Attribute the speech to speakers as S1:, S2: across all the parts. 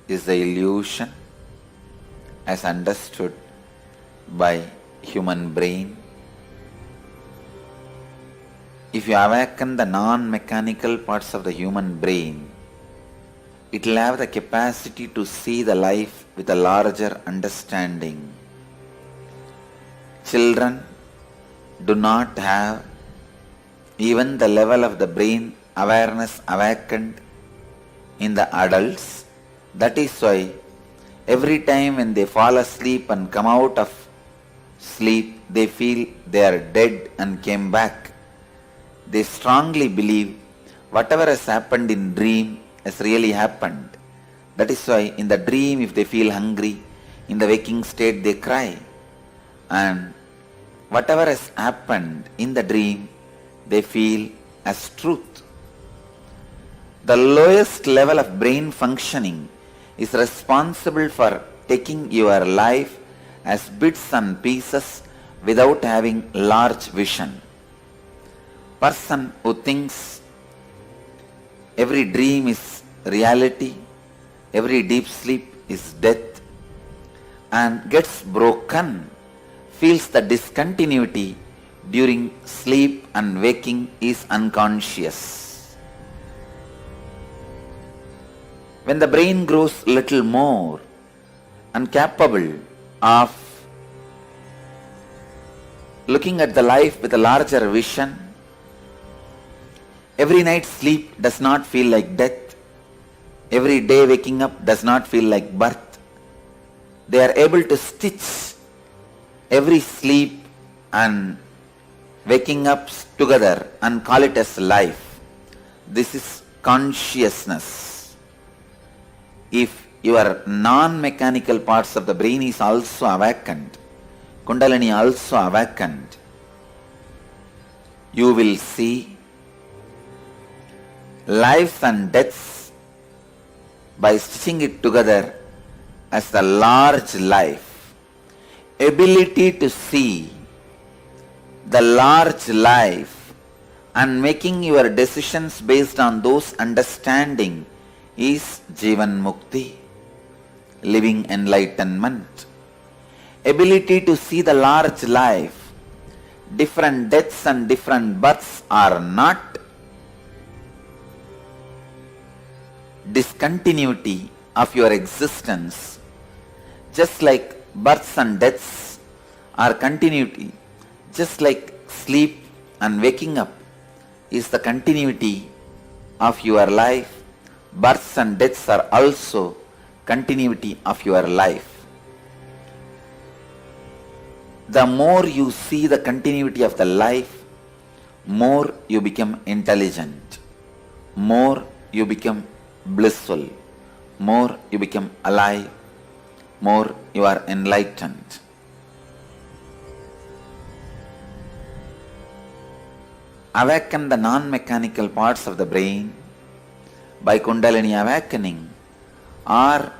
S1: is the illusion as understood by human brain. If you awaken the non-mechanical parts of the human brain, it will have the capacity to see the life with a larger understanding. Children do not have even the level of the brain awareness awakened in the adults. That is why every time when they fall asleep and come out of sleep, they feel they are dead and came back. They strongly believe whatever has happened in dream has really happened. That is why in the dream, if they feel hungry, in the waking state they cry. And whatever has happened in the dream, they feel as truth. The lowest level of brain functioning is responsible for taking your life as bits and pieces without having large vision. Person who thinks every dream is reality, every deep sleep is death, and gets broken, feels the discontinuity during sleep and waking is unconscious. When the brain grows little more and capable of looking at the life with a larger vision, every night sleep does not feel like death. Every day waking up does not feel like birth. They are able to stitch every sleep and waking up together and call it as life. This is consciousness. If your non-mechanical parts of the brain is also awakened, Kundalini also awakened, you will see lives and deaths by stitching it together as the large life. Ability to see the large life and making your decisions based on those understanding is Jivan Mukti, living enlightenment. Ability to see the large life, different deaths and different births are not discontinuity of your existence, just like births and deaths are continuity, just like sleep and waking up is the continuity of your life, births and deaths are also continuity of your life. The more you see the continuity of the life, more you become intelligent, more you become blissful, more you become alive, more you are enlightened. Awaken the non-mechanical parts of the brain by Kundalini awakening or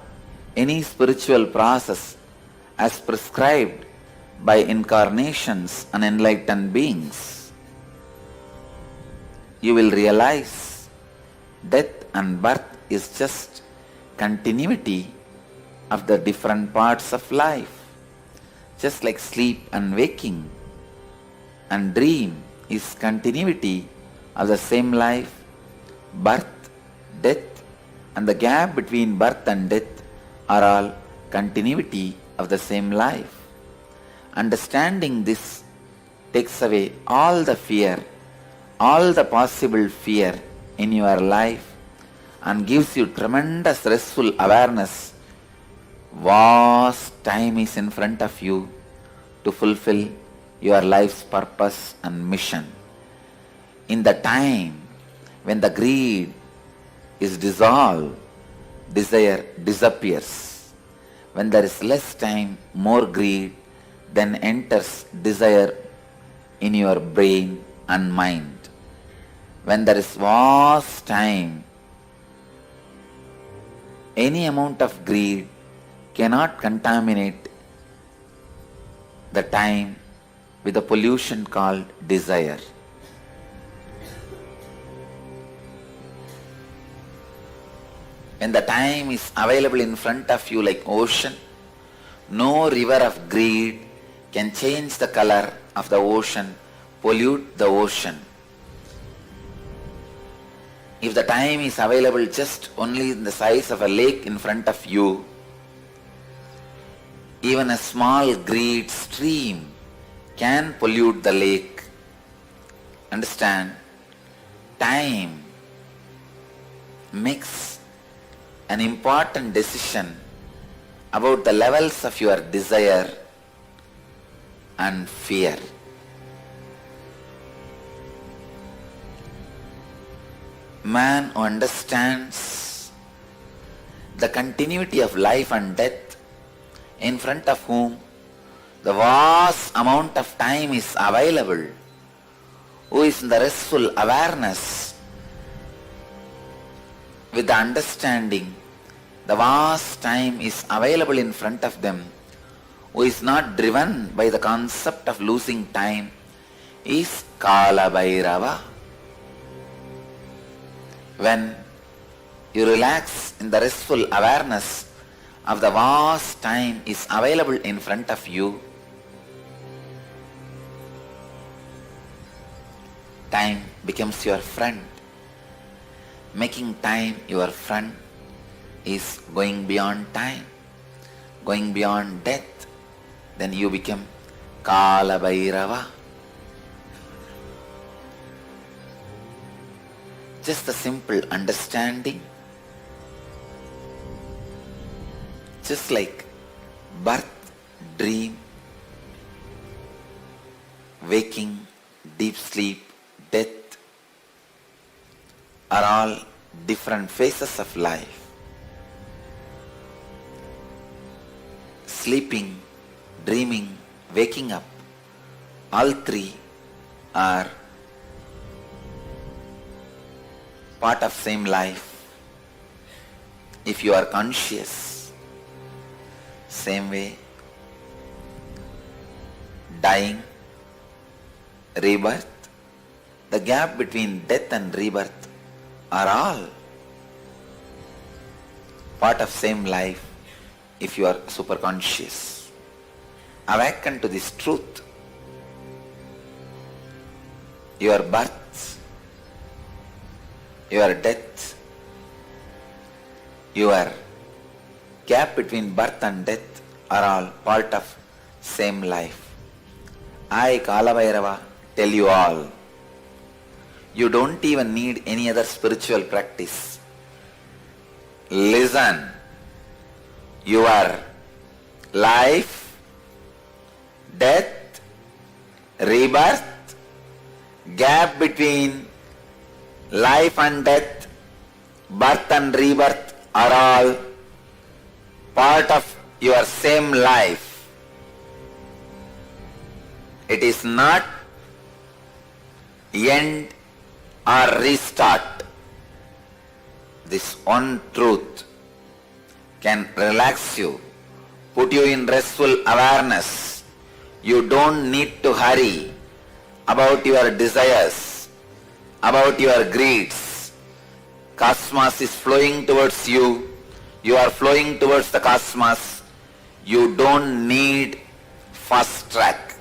S1: any spiritual process as prescribed by incarnations and enlightened beings. You will realize death and birth is just continuity of the different parts of life, just like sleep and waking and dream is continuity of the same life. Birth, death and the gap between birth and death are all continuity of the same life. Understanding this takes away all the fear, all the possible fear in your life and gives you tremendous restful awareness. Vast time is in front of you to fulfill your life's purpose and mission. In the time when the greed is dissolved, desire disappears. When there is less time, more greed then enters desire in your brain and mind. When there is vast time, any amount of greed cannot contaminate the time with a pollution called desire. When the time is available in front of you like ocean, no river of greed can change the color of the ocean, pollute the ocean. If the time is available just only in the size of a lake in front of you, even a small greed stream can pollute the lake. Understand? Time makes an important decision about the levels of your desire and fear. Man who understands the continuity of life and death, in front of whom the vast amount of time is available, who is in the restful awareness with the understanding the vast time is available in front of them, who is not driven by the concept of losing time, is Kala Bhairava. When you relax in the restful awareness of the vast time is available in front of you, time becomes your friend. Making time your friend is going beyond time, going beyond death. Then you become Kala Bhairava. Just a simple understanding, just like birth, dream, waking, deep sleep, death are all different phases of life. Sleeping, dreaming, waking up, all three are part of same life. If you are conscious, same way, dying, rebirth, the gap between death and rebirth are all part of same life if you are super conscious. Awaken to this truth. Your birth, your death, your gap between birth and death are all part of same life. I, Kala Bhairava, tell you all, you don't even need any other spiritual practice. Listen, your life, death, rebirth, gap between life and death, birth and rebirth are all part of your same life. It is not end or restart. This one truth can relax you, put you in restful awareness. You don't need to hurry about your desires, about your greeds. Cosmos is flowing towards you. You are flowing towards the cosmos. You don't need fast track.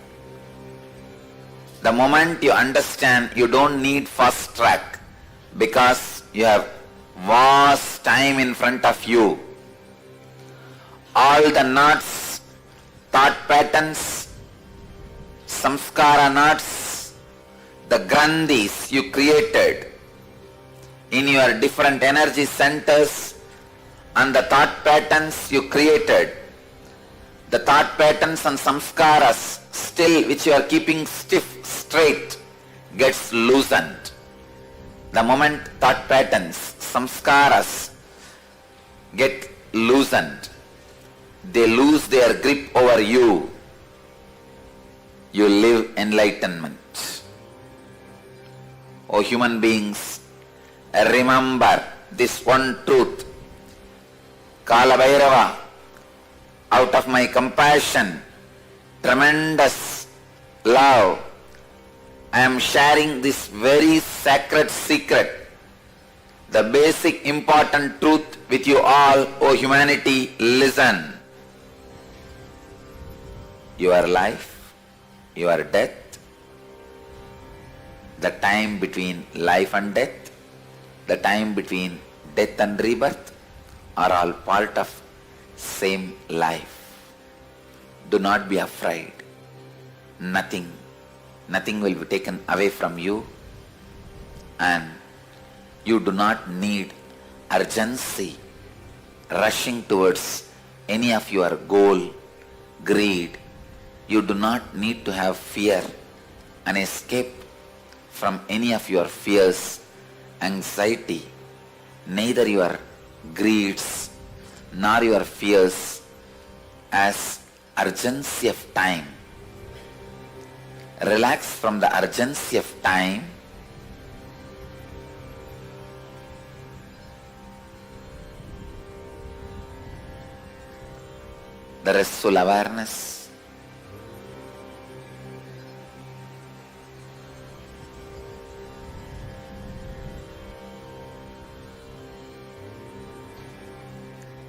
S1: The moment you understand you don't need fast track because you have vast time in front of you. All the knots, thought patterns, samskara knots, the grandhis you created in your different energy centers and the thought patterns you created, the thought patterns and samskaras still which you are keeping stiff, straight, gets loosened. The moment thought patterns, samskaras get loosened, they lose their grip over you. You live enlightenment. O human beings, remember this one truth. Kala Bhairava, out of my compassion, tremendous love, I am sharing this very sacred secret the basic important truth with you all, O humanity, listen. Your life, your death, the time between life and death, the time between death and rebirth are all part of same life. Do not be afraid. Nothing will be taken away from you, and you do not need urgency rushing towards any of your goal, greed. You do not need to have fear and escape from any of your fears, anxiety. Neither your greeds nor your fears as urgency of time. Relax from the urgency of time. The restful awareness.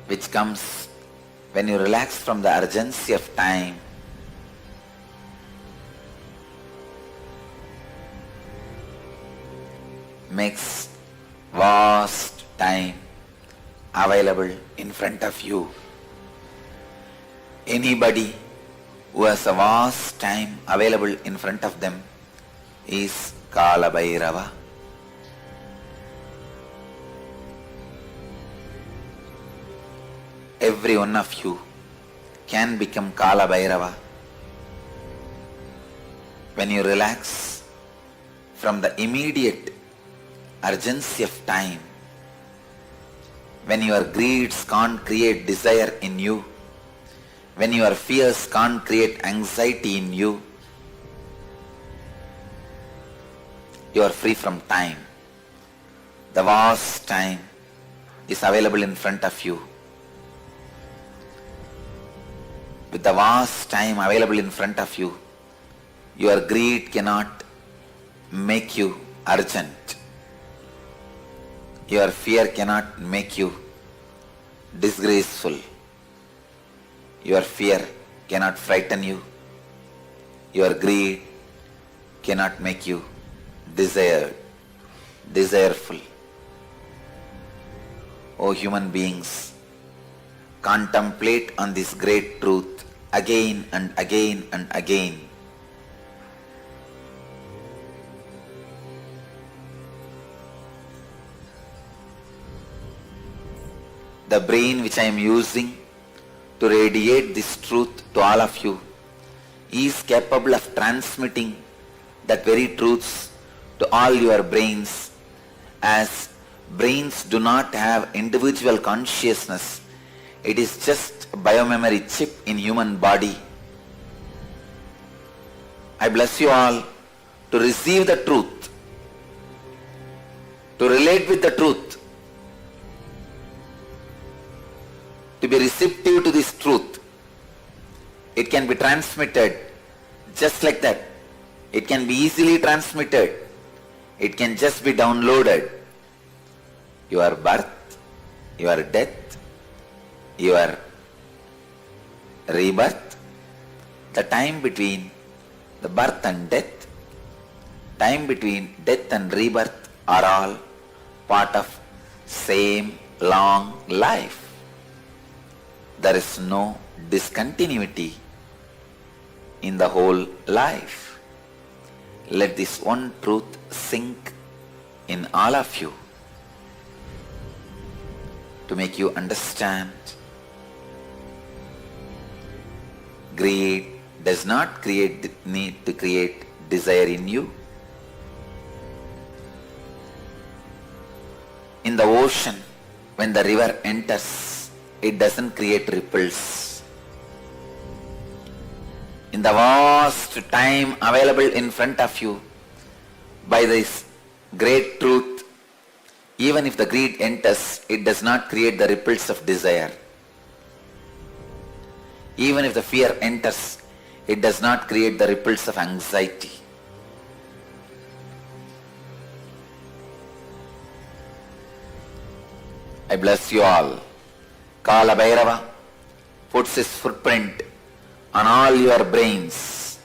S1: Which comes when you relax from the urgency of time. Makes vast time available in front of you. Anybody who has a vast time available in front of them is Kala Bhairava. Every one of you can become Kala Bhairava when you relax from the immediate urgency of time, when your greeds can't create desire in you, when your fears can't create anxiety in you, you are free from time. The vast time is available in front of you. With the vast time available in front of you, your greed cannot make you urgent. Your fear cannot make you disgraceful. Your fear cannot frighten you. Your greed cannot make you desireful. O human beings, contemplate on this great truth again and again and again. The brain which I am using to radiate this truth to all of you is capable of transmitting that very truths to all your brains, as brains do not have individual consciousness. It is just a biomemory chip in human body. I bless you all to receive the truth, to relate with the truth, to be receptive to this truth. It can be transmitted just like that. It can be easily transmitted. It can just be downloaded. Your birth, your death, your rebirth, the time between the birth and death, time between death and rebirth are all part of same long life. There is no discontinuity in the whole life. Let this one truth sink in all of you to make you understand. Greed does not create the need to create desire in you. In the ocean, when the river enters, it doesn't create ripples. In the vast time available in front of you, by this great truth, even if the greed enters, it does not create the ripples of desire. Even if the fear enters, it does not create the ripples of anxiety. I bless you all. Kala Bhairava puts his footprint on all your brains.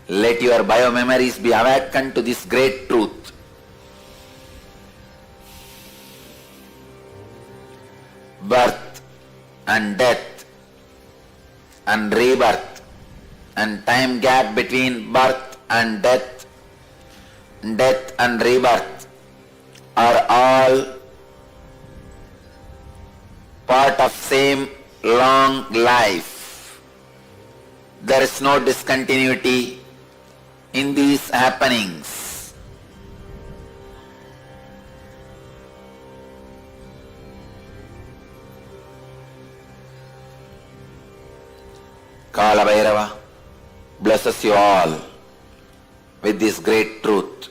S1: Let your biomemories be awakened to this great truth. Birth and death and rebirth and time gap between birth and death and rebirth are all part of same long life. There is no discontinuity in these happenings. Kala Bhairava blesses you all with this great truth.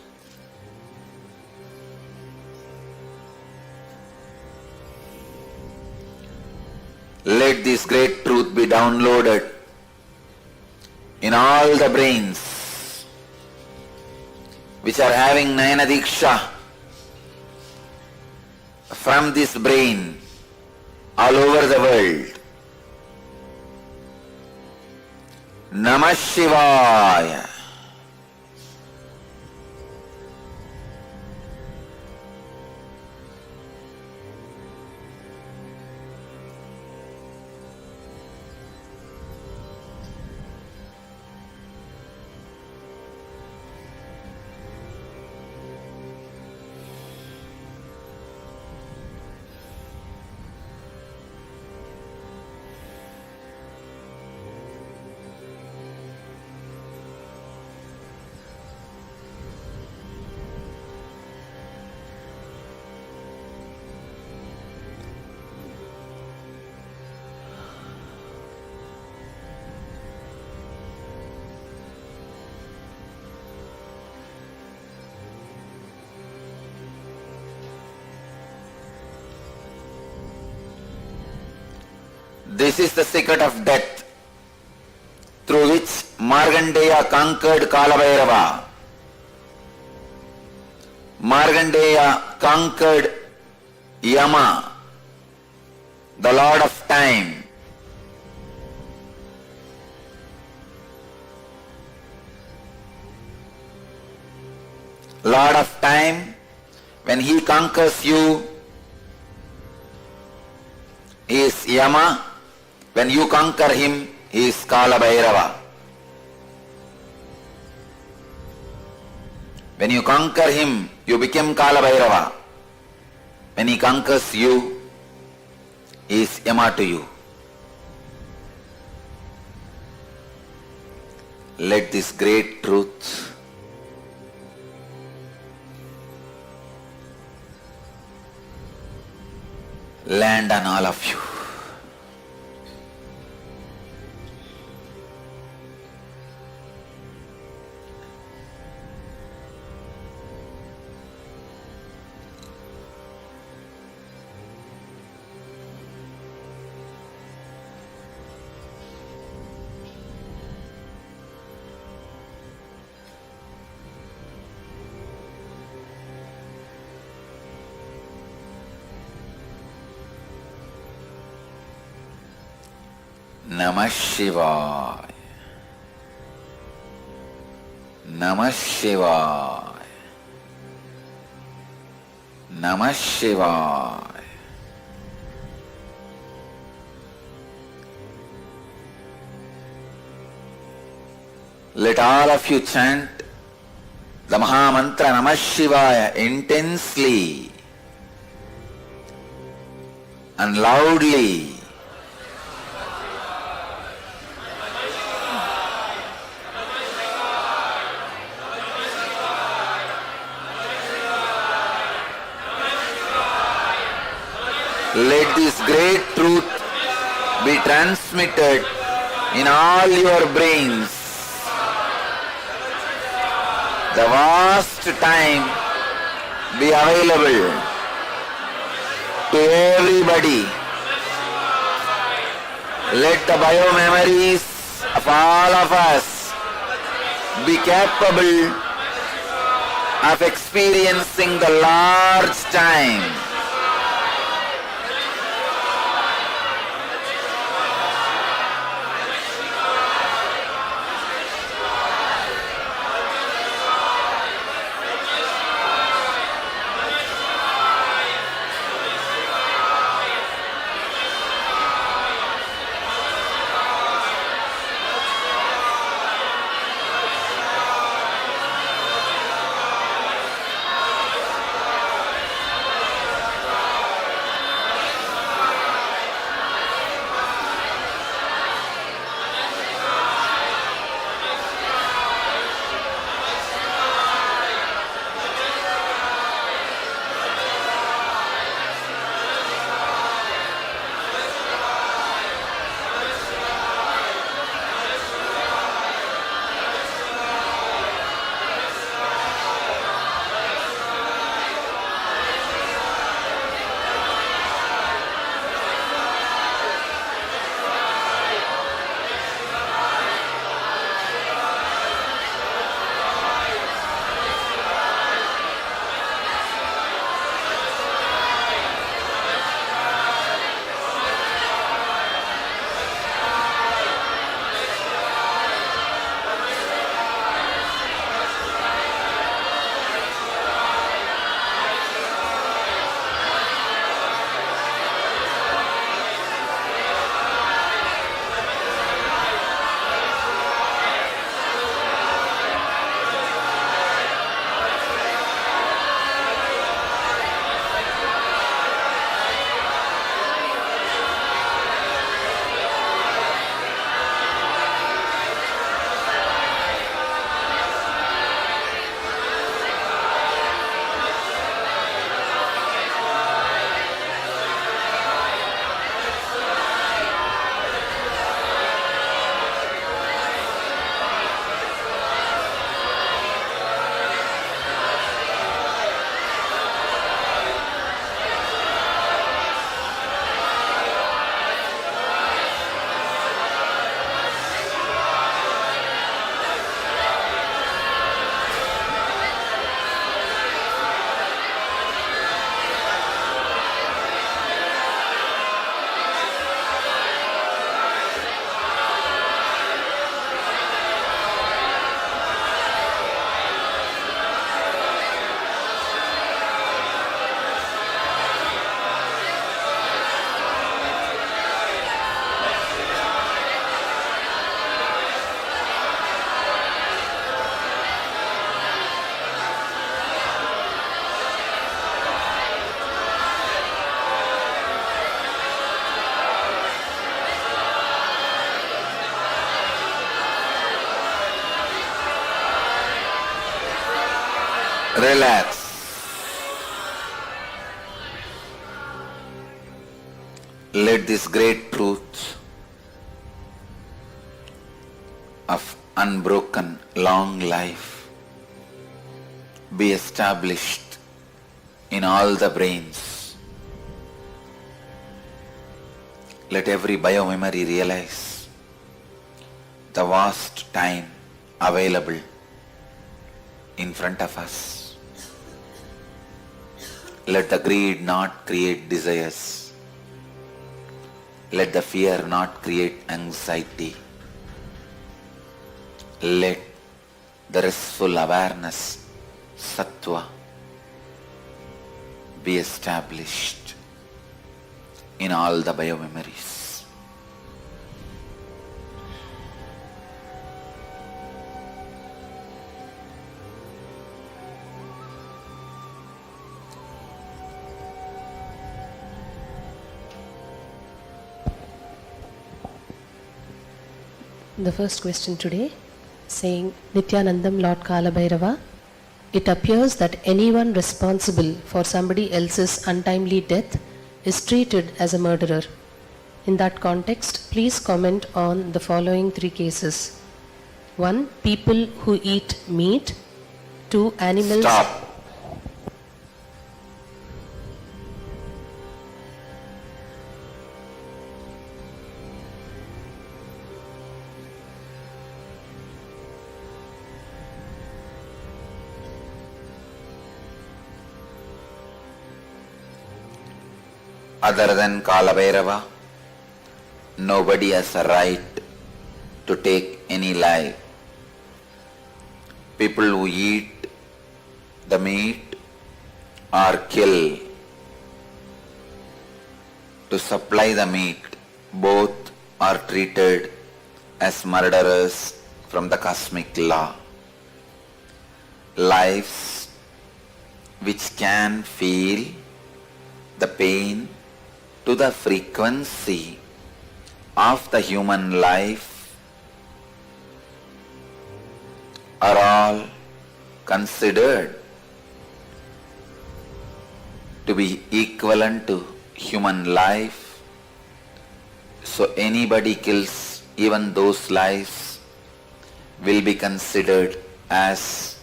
S1: Let this great truth be downloaded in all the brains which are having Nayana Diksha from this brain all over the world. Namah Shivaya. This is the secret of death through which Markandeya conquered Kala Bhairava. Markandeya conquered Yama, the Lord of Time. Lord of Time, when he conquers you, he is Yama. When you conquer him, he is Kala Bhairava. When you conquer him, you become Kala Bhairava. When he conquers you, he is Yama to you. Let this great truth land on all of you. Namah Shivaya. Namah Shivaya. Namah Shivaya. Let all of you chant the Maha Mantra Namah Shivaya intensely and loudly. Let this great truth be transmitted in all your brains. The vast time be available to everybody. Let the biomemories of all of us be capable of experiencing the large time Relax. Let this great truth of unbroken long life be established in all the brains. Let every biomemory realize the vast time available in front of us. Let the greed not create desires. Let the fear not create anxiety. Let the restful awareness, sattva, be established in all the biomemories.
S2: The first question today, saying, Nityanandam Lord Kalabhairava, it appears that anyone responsible for somebody else's untimely death is treated as a murderer. In that context, please comment on the following 3 cases. 1. People who eat meat. 2. Animals.
S1: Stop. Other than Kalabhairava, nobody has a right to take any life. People who eat the meat or kill to supply the meat, both are treated as murderers from the cosmic law. Lives which can feel the pain to the frequency of the human life are all considered to be equivalent to human life. So anybody kills even those lives will be considered as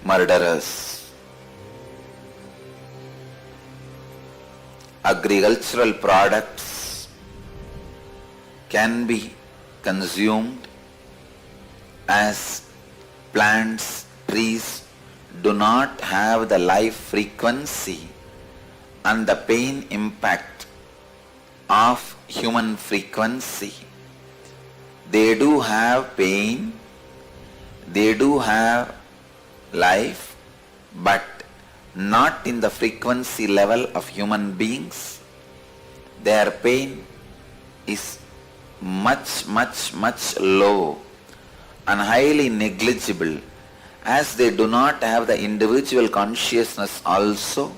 S1: murderers. Agricultural products can be consumed as plants, trees do not have the life frequency and the pain impact of human frequency. They do have pain, they do have life, but not in the frequency level of human beings. Their pain is much low and highly negligible, as they do not have the individual consciousness also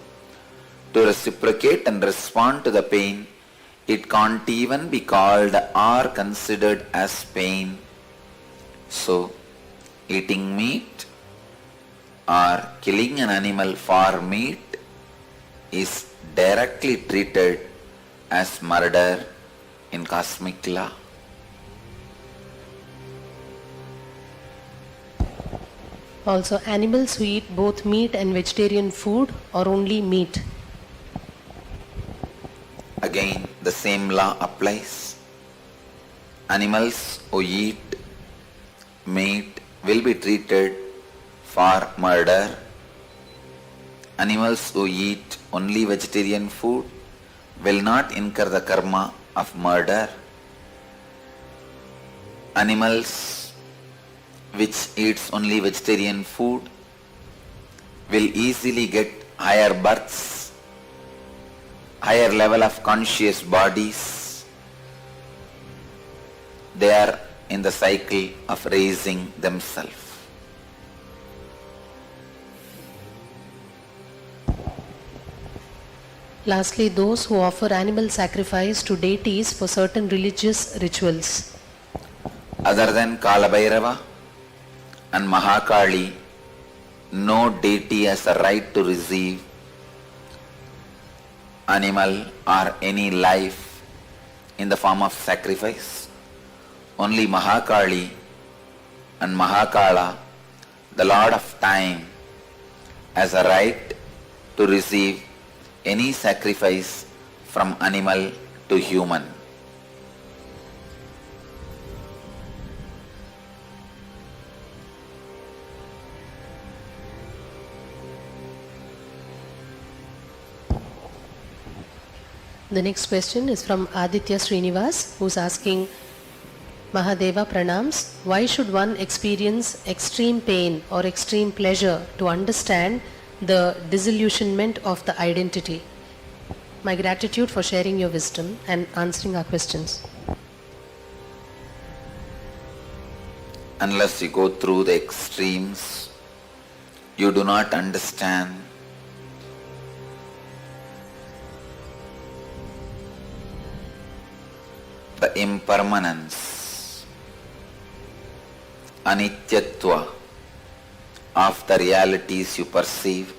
S1: to reciprocate and respond to the pain. It can't even be called or considered as pain. So, eating meat or killing an animal for meat is directly treated as murder in cosmic law.
S2: Also, animals who eat both meat and vegetarian food or only meat.
S1: Again, the same law applies. Animals who eat meat will be treated for murder. Animals who eat only vegetarian food will not incur the karma of murder. Animals which eats only vegetarian food will easily get higher births, higher level of conscious bodies. They are in the cycle of raising themselves.
S2: Lastly, those who offer animal sacrifice to deities for certain religious rituals.
S1: Other than Kalabhairava and Mahakali, no deity has a right to receive animal or any life in the form of sacrifice. Only Mahakali and Mahakala, the Lord of Time, has a right to receive any sacrifice from animal to human.
S2: The next question is from Aditya Srinivas, who's asking, Mahadeva Pranams, why should one experience extreme pain or extreme pleasure to understand the disillusionment of the identity? My gratitude for sharing your wisdom and answering our questions.
S1: Unless you go through the extremes, you do not understand the impermanence, anityatva of the realities you perceive.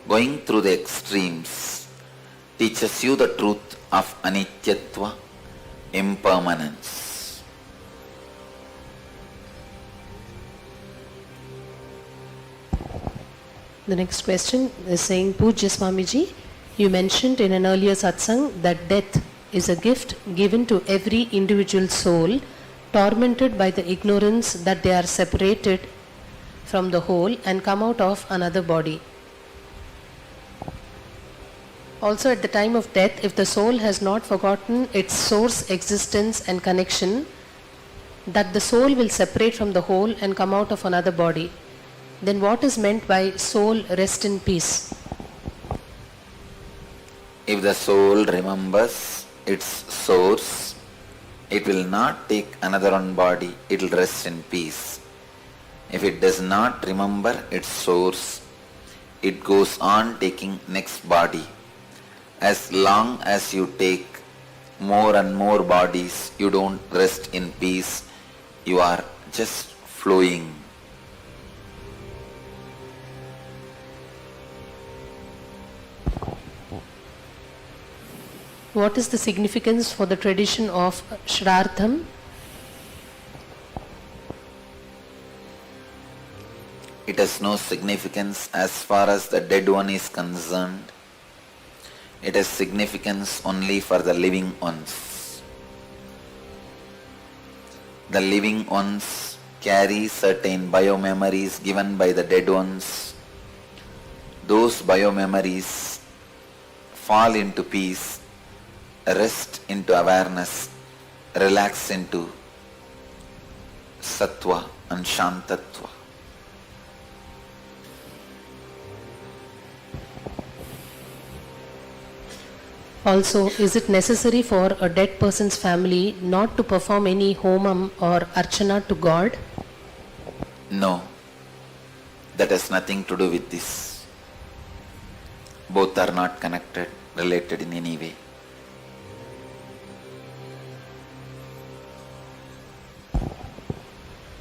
S1: Going through the extremes teaches you the truth of anityatva, impermanence.
S2: The next question is saying, Pujya Swamiji, you mentioned in an earlier satsang that death is a gift given to every individual soul tormented by the ignorance that they are separated from the whole and come out of another body. Also, at the time of death, if the soul has not forgotten its source existence and connection, that the soul will separate from the whole and come out of another body, then what is meant by soul rest in peace?
S1: If the soul remembers its source, it will not take another one body, it will rest in peace. If it does not remember its source, it goes on taking next body. As long as you take more and more bodies, you don't rest in peace, you are just flowing.
S2: What is the significance for the tradition of Shraddham?
S1: It has no significance as far as the dead one is concerned. It has significance only for the living ones. The living ones carry certain biomemories given by the dead ones. Those biomemories fall into peace, rest into awareness, relax into sattva and shantatva.
S2: Also, is it necessary for a dead person's family not to perform any homam or archana to God?
S1: No, that has nothing to do with this. Both are not connected, related in any way.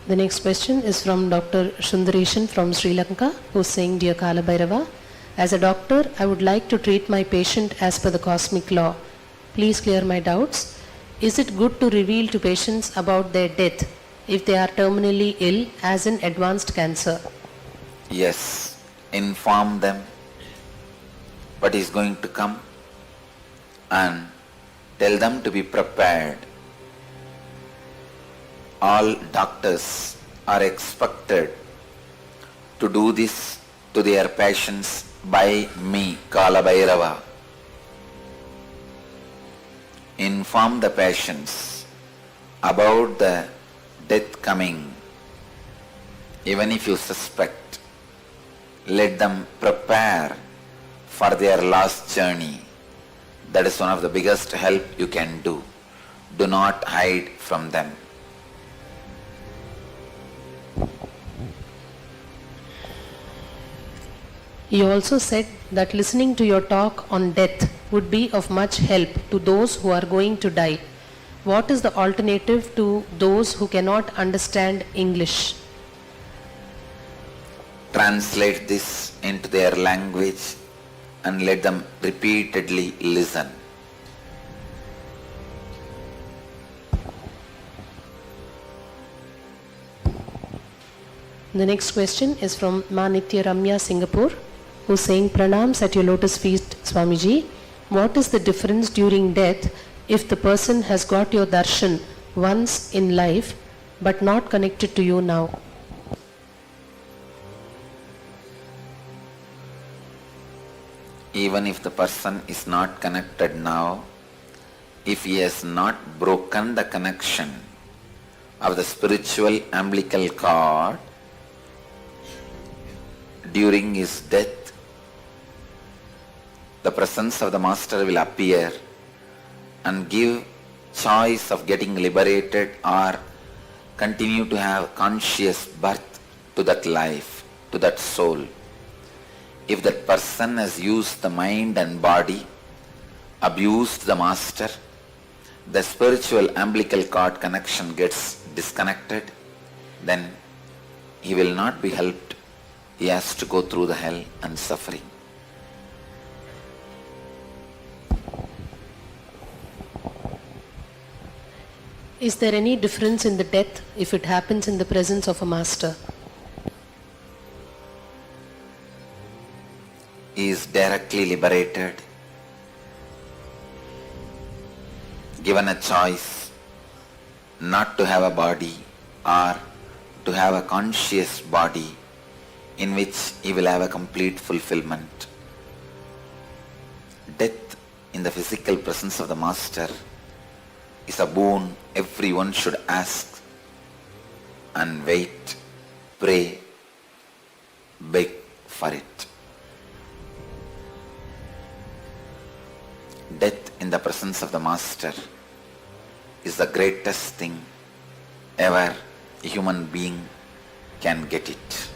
S2: The next question is from Dr. Sundareshan from Sri Lanka, who is saying, Dear Kala Bhairava, as a doctor, I would like to treat my patient as per the cosmic law. Please clear my doubts. Is it good to reveal to patients about their death if they are terminally ill, as in advanced cancer?
S1: Yes, inform them what is going to come and tell them to be prepared. All doctors are expected to do this to their patients by me, Kala Bhairava. Inform the patients about the death coming. Even if you suspect, let them prepare for their last journey. That is one of the biggest help you can do. Do not hide from them.
S2: You also said that listening to your talk on death would be of much help to those who are going to die. What is the alternative to those who cannot understand English?
S1: translate this into their language and let them repeatedly listen.
S2: The next question is from Ma Nitya Ramya, Singapore, who's saying, Pranams at your lotus feet, Swamiji. What is the difference during death if the person has got your darshan once in life but not connected to you now?
S1: Even if the person is not connected now, if he has not broken the connection of the spiritual umbilical cord during his death, the presence of the Master will appear and give choice of getting liberated or continue to have conscious birth to that life, to that soul. If that person has used the mind and body, abused the Master, the spiritual umbilical cord connection gets disconnected, then he will not be helped. He has to go through the hell and suffering.
S2: Is there any difference in the death if it happens in the presence of a Master?
S1: He is directly liberated, given a choice not to have a body or to have a conscious body in which he will have a complete fulfillment. Death in the physical presence of the Master is a boon everyone should ask and wait, pray, beg for it. Death in the presence of the Master is the greatest thing ever a human being can get it.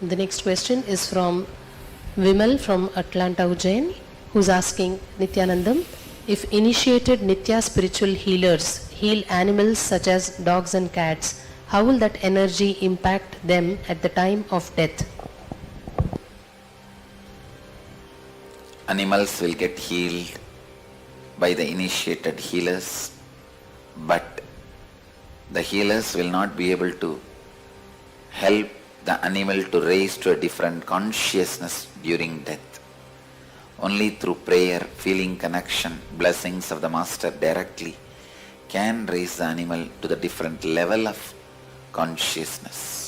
S2: The next question is from Vimal from Atlanta, Ujjain, who's asking Nityanandam, if initiated Nitya spiritual healers heal animals such as dogs and cats, how will that energy impact them at the time of death?
S1: Animals will get healed by the initiated healers, but the healers will not be able to help the animal to raise to a different consciousness during death. Only through prayer, feeling connection, blessings of the Master directly can raise the animal to the different level of consciousness.